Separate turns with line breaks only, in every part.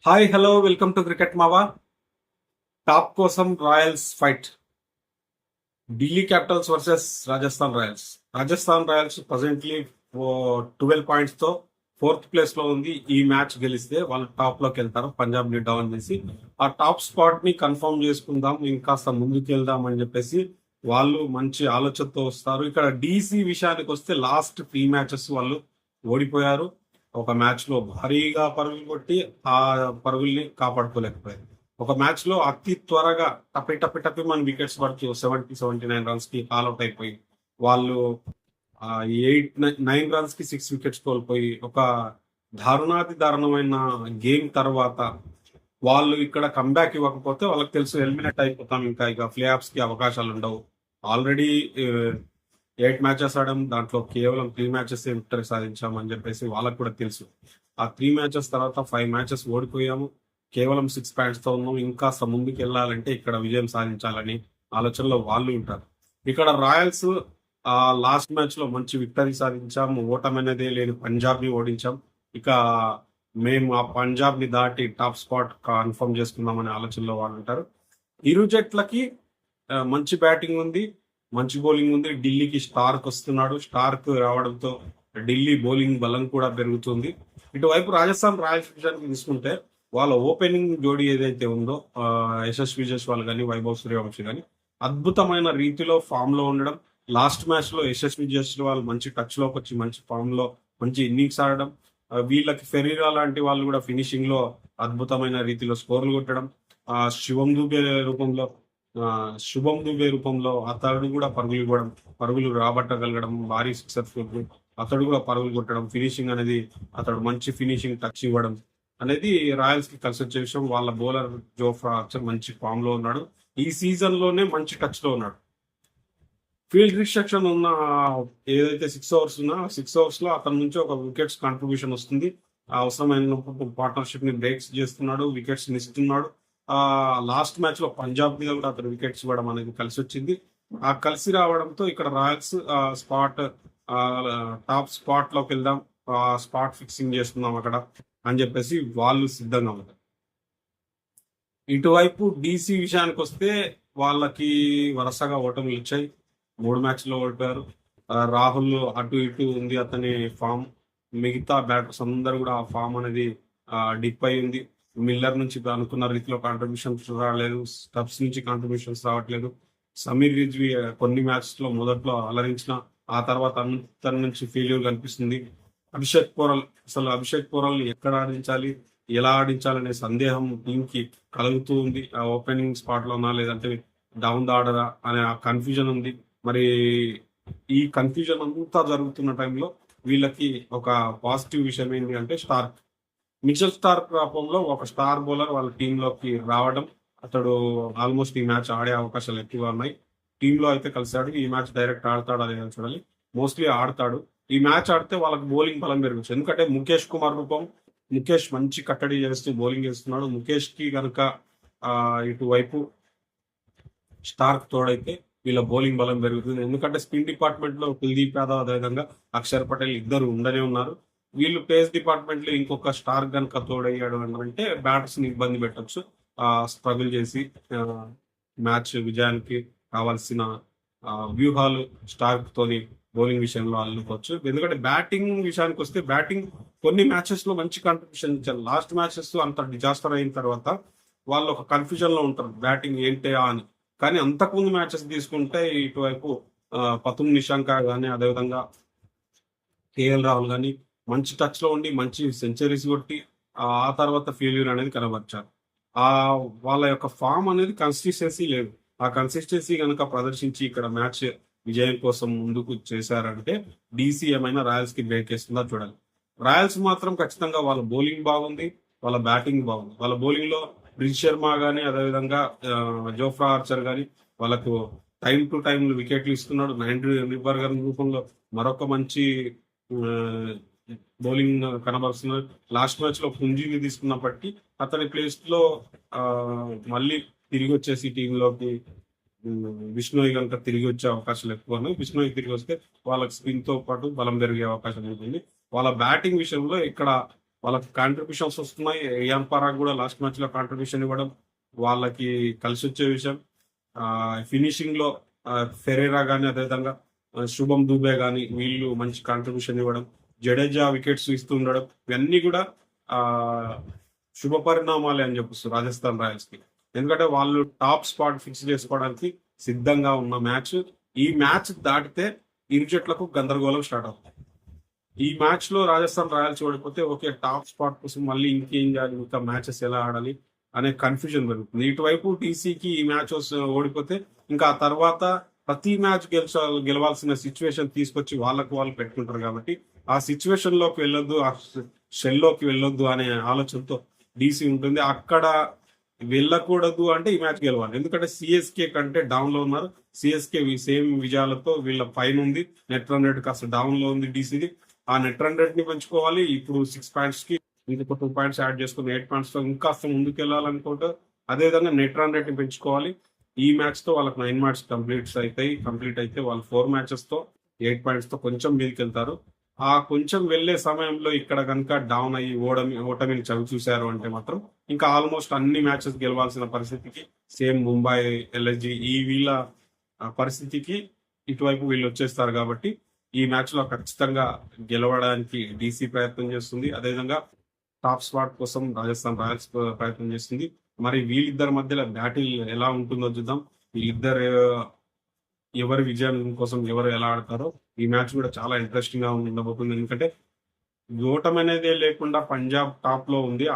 Hi hello welcome to cricket మావా. Top కోసం Royals fight. Delhi Capitals versus Rajasthan Royals. Rajasthan Royals presently 12 points తో fourth place లో ఉంది. ఈ మ్యాచ్ గెలిస్తే వాళ్ళు టాప్ లోకి వెళ్తారు, పంజాబ్ ని డౌన్ చేసి. ఆ టాప్ స్పాట్ ని కన్ఫర్మ్ చేసుకుందాం, ఇంకాస్త ముందుకు వెళ్దాం అని చెప్పేసి వాళ్ళు మంచి ఆలోచనతో వస్తారు. ఇక్కడ డీసీ విషయానికి వస్తే లాస్ట్ 3 మ్యాచెస్ వాళ్ళు ఓడిపోయారు. ఒక మ్యాచ్ లో భారీగా పరుగులు కొట్టి ఆ పరుగుల్ని కాపాడుకోలేకపోయారు. ఒక మ్యాచ్ లో అతి త్వరగా టప్పి టప్పి టప్పి మన వికెట్స్ పడుతూ 79 రన్స్ కి ఆల్అౌట్ అయిపోయి వాళ్ళు 9 రన్స్ కి 6 వికెట్స్ కోల్పోయి ఒక దారుణాతి దారుణమైన గేమ్ తర్వాత వాళ్ళు ఇక్కడ కంబ్యాక్ ఇవ్వకపోతే వాళ్ళకి తెలుసు ఎలిమినేట్ అయిపోతాం, ఇంకా ఇక ప్లే ఆఫ్స్ కి అవకాశాలు ఉండవు. ఆల్రెడీ 8 మ్యాచెస్ ఆడాం, దాంట్లో కేవలం 3 మ్యాచెస్ విక్టరీ సాధించాం అని చెప్పేసి వాళ్ళకు కూడా తెలుసు. ఆ 3 మ్యాచెస్ తర్వాత 5 మ్యాచెస్ ఓడిపోయాము, కేవలం 6 పాయింట్స్ తో ఉన్నాం. ఇంకా ముందుకు వెళ్ళాలంటే ఇక్కడ విజయం సాధించాలని ఆలోచనలో వాళ్ళు ఉంటారు. ఇక్కడ రాయల్స్ లాస్ట్ మ్యాచ్ లో మంచి విక్టరీ సాధించాం, ఓటమి అనేది లేని పంజాబ్ ని ఓడించాం. ఇక మేము ఆ పంజాబ్ ని దాటి టాప్ స్పాట్ కన్ఫర్మ్ చేసుకుందామనే ఆలోచనలో వాళ్ళు ఉంటారు. ఇరు జట్లకి మంచి బ్యాటింగ్ ఉంది, మంచి బౌలింగ్ ఉంది. ఢిల్లీకి స్టార్క్ వస్తున్నాడు, స్టార్క్ రావడంతో ఢిల్లీ బౌలింగ్ బలం కూడా పెరుగుతుంది. ఇటువైపు రాజస్థాన్ రాయల్స్ విషయానికి తీసుకుంటే వాళ్ళ ఓపెనింగ్ జోడీ ఏదైతే ఉందో యశస్వి జైస్వాల్ కానీ వైభవ్ సూర్యవంశీ కానీ అద్భుతమైన రీతిలో ఫామ్ లో ఉండడం. లాస్ట్ మ్యాచ్ లో యశస్వి జైస్వాల్ మంచి టచ్ లోకి వచ్చి మంచి ఫామ్ లో మంచి ఇన్నింగ్స్ ఆడడం, వీళ్ళకి ఫెరీరా లాంటి వాళ్ళు కూడా ఫినిషింగ్ లో అద్భుతమైన రీతిలో స్కోర్లు కొట్టడం, శివం దూబే రూపంలో శుభం దుబే రూపంలో అతడు కూడా పరుగులు ఇవ్వడం, పరుగులు రాబట్టగలగడం, భారీ సిక్సర్ అతడు కూడా పరుగులు కొట్టడం, ఫినిషింగ్ అనేది అతడు మంచి ఫినిషింగ్ టచ్ ఇవ్వడం అనేది రాయల్స్ కి కలిసి వచ్చే విషయం. వాళ్ళ బౌలర్ జోఫ్రా ఆర్చర్ మంచి ఫామ్ లో ఉన్నాడు, ఈ సీజన్ లోనే మంచి టచ్ లో ఉన్నాడు. ఫీల్డ్ రిస్ట్రిక్షన్ ఉన్న ఏదైతే 6 ఓవర్స్ ఉన్నా 6 ఓవర్స్ లో అతని నుంచి ఒక వికెట్స్ కాంట్రిబ్యూషన్ వస్తుంది. అవసరమైన పార్ట్నర్షిప్ ని బ్రేక్స్ చేస్తున్నాడు, వికెట్స్ ఇస్తున్నాడు. లాస్ట్ మ్యాచ్ లో పంజాబ్ మీద కూడా అతను వికెట్స్ ఇవ్వడం అనేది కలిసి వచ్చింది. ఆ కలిసి రావడంతో ఇక్కడ రాయల్స్ స్పాట్ టాప్ స్పాట్ లోకి వెళ్దాం, స్పాట్ ఫిక్సింగ్ చేస్తున్నాం అక్కడ అని చెప్పేసి వాళ్ళు సిద్ధంగా ఉన్నారు. ఇటువైపు డీసీ విషయానికి వస్తే వాళ్ళకి వరుసగా ఓటములు ఇచ్చాయి, 3 మ్యాచ్లో ఓడిపోయారు. రాహుల్ అటు ఇటు ఉంది అతని ఫామ్, మిగతా బ్యాటర్స్ అందరూ కూడా ఆ ఫామ్ అనేది డిప్ అయి ఉంది. మిల్లర్ నుంచి అనుకున్న రీతిలో కాంట్రిబ్యూషన్స్ రాలేదు, స్టబ్స్ నుంచి కాంట్రిబ్యూషన్స్ రావట్లేదు. సమీర్ రిజ్వి కొన్ని మ్యాచెస్ లో మొదట్లో అలరించిన ఆ తర్వాత అతని నుంచి ఫెయిల్యూర్ కనిపిస్తుంది. అభిషేక్ పోరల్ ఎక్కడ ఆడించాలి, ఎలా ఆడించాలనే సందేహం టీమ్ కి కలుగుతూ ఉంది. ఆ ఓపెనింగ్ స్పాట్ లో ఉన్నా లేదంటే డౌన్ ద ఆర్డర్ అనే ఆ కన్ఫ్యూజన్ ఉంది. మరి ఈ కన్ఫ్యూజన్ అంతా జరుగుతున్న టైంలో వీళ్ళకి ఒక పాజిటివ్ విషయం ఏంటి అంటే మిచెల్ స్టార్క్ రూపంలో ఒక స్టార్ బౌలర్ వాళ్ళ టీంలోకి రావడం. అతడు ఆల్మోస్ట్ ఈ మ్యాచ్ ఆడే అవకాశాలు ఎక్కువగా ఉన్నాయి. టీంలో అయితే కలిసాడు, ఈ మ్యాచ్ డైరెక్ట్ ఆడతాడు అనేది చూడాలి. మోస్ట్లీ ఆడతాడు. ఈ మ్యాచ్ ఆడితే వాళ్ళకి బౌలింగ్ బలం పెరగచ్చు, ఎందుకంటే ముఖేష్ మంచి కట్టడి చేస్తూ బౌలింగ్ చేస్తున్నాడు. ముఖేష్ కి కనుక ఇటువైపు స్టార్క్ తోడైతే వీళ్ళ బౌలింగ్ బలం పెరుగుతుంది. ఎందుకంటే స్పిన్ డిపార్ట్మెంట్ లో కుల్దీప్ యాదవ్ అదేవిధంగా అక్షర్ పటేల్ ఇద్దరు ఉండనే ఉన్నారు. వీళ్ళు పేస్ డిపార్ట్మెంట్ లో ఇంకొక స్టార్ గనుక తోడయ్యాడు అంటే బ్యాటర్స్ ని ఇబ్బంది పెట్టచ్చు, స్ట్రగుల్ చేసి మ్యాచ్ విజయానికి కావాల్సిన వ్యూహాలు స్టార్క్ తోని బౌలింగ్ విషయంలో అల్లుకోవచ్చు. ఎందుకంటే బ్యాటింగ్ విషయానికి వస్తే బ్యాటింగ్ కొన్ని మ్యాచెస్ లో మంచి కాంట్రిబ్యూషన్ ఇచ్చారు. లాస్ట్ మ్యాచెస్ అంత డిజాస్టర్ అయిన తర్వాత వాళ్ళు ఒక కన్ఫ్యూజన్ లో ఉంటారు బ్యాటింగ్ ఏంటి అని. కానీ అంతకుముందు మ్యాచెస్ తీసుకుంటే ఇటువైపు పతుమ్ నిశాంక కానీ అదేవిధంగా కేఎల్ రాహుల్ కానీ మంచి టచ్ లో ఉండి మంచి సెంచరీస్ కొట్టి ఆ తర్వాత ఫెయిల్యూర్ అనేది కనబర్చారు. ఆ వాళ్ళ యొక్క ఫామ్ అనేది కన్సిస్టెన్సీ లేదు. ఆ కన్సిస్టెన్సీ కనుక ప్రదర్శించి ఇక్కడ మ్యాచ్ విజయం కోసం ముందుకు చేశారంటే డీసీ ఏమైనా రాయల్స్ కి బ్రేక్ వేస్తుందా చూడాలి. రాయల్స్ మాత్రం ఖచ్చితంగా వాళ్ళ బౌలింగ్ బాగుంది, వాళ్ళ బ్యాటింగ్ బాగుంది. వాళ్ళ బౌలింగ్ లో బ్రిజ్ శర్మ గానీ అదేవిధంగా జోఫ్రా ఆర్చర్ గానీ వాళ్ళకు టైం టు టైం వికెట్లు ఇస్తున్నాడు. 9 రూపంలో మరొక మంచి బౌలింగ్ కనబరుస్తున్నారు. లాస్ట్ మ్యాచ్ లో పుంజీని తీసుకున్నప్పటికీ అతని ప్లేస్ లో మళ్ళీ తిరిగి వచ్చేసి టీంలోకి విష్ణోయ్ కనుక తిరిగి వచ్చే అవకాశాలు ఎక్కువ ఉన్నాయి. విష్ణోయ్ తిరిగి వస్తే వాళ్ళకి స్పిన్ తో పాటు బలం పెరిగే అవకాశం ఉంటుంది. వాళ్ళ బ్యాటింగ్ విషయంలో ఇక్కడ వాళ్ళకి కాంట్రిబ్యూషన్స్ వస్తున్నాయి. రియాన్ పరాగ్ కూడా లాస్ట్ మ్యాచ్ లో కాంట్రిబ్యూషన్ ఇవ్వడం వాళ్ళకి కలిసి వచ్చే విషయం. ఫినిషింగ్ లో ఫెరేరా కానీ అదేవిధంగా శుభం దూబే కానీ వీళ్ళు మంచి కాంట్రిబ్యూషన్ ఇవ్వడం, జడేజా వికెట్స్ ఇస్తూ ఉండడం ఇవన్నీ కూడా ఆ శుభ పరిణామాలే అని చెప్పొచ్చు రాజస్థాన్ రాయల్స్ కి. ఎందుకంటే వాళ్ళు టాప్ స్పాట్ ఫిక్స్ చేసుకోవడానికి సిద్ధంగా ఉన్న మ్యాచ్. ఈ మ్యాచ్ దాటితే ఇరు జట్లకు గందరగోళం స్టార్ట్ అవుతుంది. ఈ మ్యాచ్ లో రాజస్థాన్ రాయల్స్ ఓడిపోతే ఓకే, టాప్ స్పాట్ కోసం మళ్ళీ ఇంకేం చేయాలి, ఇంకా మ్యాచెస్ ఎలా ఆడాలి అనే కన్ఫ్యూజన్ పెరుగుతుంది. ఇటువైపు టీసీకి ఈ మ్యాచ్ ఓడిపోతే ఇంకా ఆ తర్వాత ప్రతి మ్యాచ్ గెలవాల్సిన సిచ్యువేషన్ తీసుకొచ్చి వాళ్ళకు వాళ్ళు పెట్టుకుంటారు. కాబట్టి ఆ సిచ్యువేషన్ లోకి వెళ్ళొద్దు, ఆ షెల్లోకి వెళ్ళొద్దు అనే ఆలోచనతో డీసీ ఉంటుంది. అక్కడ వెళ్ళకూడదు అంటే ఈ మ్యాచ్ గెలవాలి. ఎందుకంటే సిఎస్కే కంటే డౌన్ లో ఉన్నారు. సిఎస్కే సేమ్ విజయాలతో వీళ్ళ పైన ఉంది. నెట్ రన్ రేట్ కాస్త డౌన్ లో ఉంది డీసీది. ఆ నెట్ రన్ రేట్ ని పెంచుకోవాలి. ఇప్పుడు 6 పాయింట్స్ కి ఇంకొక 2 పాయింట్స్ యాడ్ చేసుకుని 8 పాయింట్స్ తో ఇంకా ముందుకు వెళ్ళాలనుకుంటే అదేవిధంగా నెట్ రన్ రేట్ ని పెంచుకోవాలి. ఈ మ్యాచ్ తో వాళ్ళకి 9 మ్యాచ్ కంప్లీట్ అయితే వాళ్ళు 4 మ్యాచెస్ తో 8 పాయింట్స్ తో కొంచెం మీదకి వెళ్తారు. ఆ కొంచెం వెళ్లే సమయంలో ఇక్కడ కనుక డౌన్ అయ్యి ఓటమిని చవి చూశారు అంటే మాత్రం ఇంకా ఆల్మోస్ట్ అన్ని మ్యాచెస్ గెలవాల్సిన పరిస్థితికి, సేమ్ ముంబై, ఎల్ఎస్జి ఈ వీళ్ళ పరిస్థితికి ఇటువైపు వీళ్ళు వచ్చేస్తారు. కాబట్టి ఈ మ్యాచ్ లో ఖచ్చితంగా గెలవడానికి డీసీ ప్రయత్నం చేస్తుంది. అదేవిధంగా టాప్ స్పాట్ కోసం రాజస్థాన్ రాయల్స్ ప్రయత్నం చేస్తుంది. మరి వీళ్ళిద్దరి మధ్యలో బ్యాటిల్ ఎలా ఉంటుందో చూద్దాం. వీళ్ళిద్దరు ఎవరి విజయం కోసం ఎవరు ఎలా ఆడతారో ఈ మ్యాచ్ కూడా చాలా ఇంట్రెస్టింగ్ గా ఉండబోతుంది. ఎందుకంటే ఓటమి అనేది లేకుండా పంజాబ్ టాప్ లో ఉంది.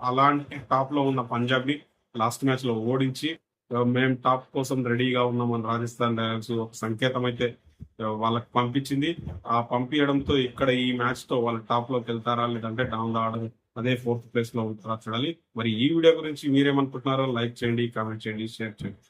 అలాంటి టాప్ లో ఉన్న పంజాబ్ ని లాస్ట్ మ్యాచ్ లో ఓడించి మేము టాప్ కోసం రెడీగా ఉన్నామని రాజస్థాన్ రాయల్స్ ఒక సంకేతం అయితే వాళ్ళకి పంపించింది. ఆ పంపించడంతో ఇక్కడ ఈ మ్యాచ్ తో వాళ్ళు టాప్ లోకి వెళ్తారా లేదంటే డౌన్ రావడం అదే 4th ప్లేస్ లో ఉంటారా చూడాలి. మరి ఈ వీడియో గురించి మీరేమనుకుంటున్నారో లైక్ చేయండి, కామెంట్ చేయండి, షేర్ చేయండి.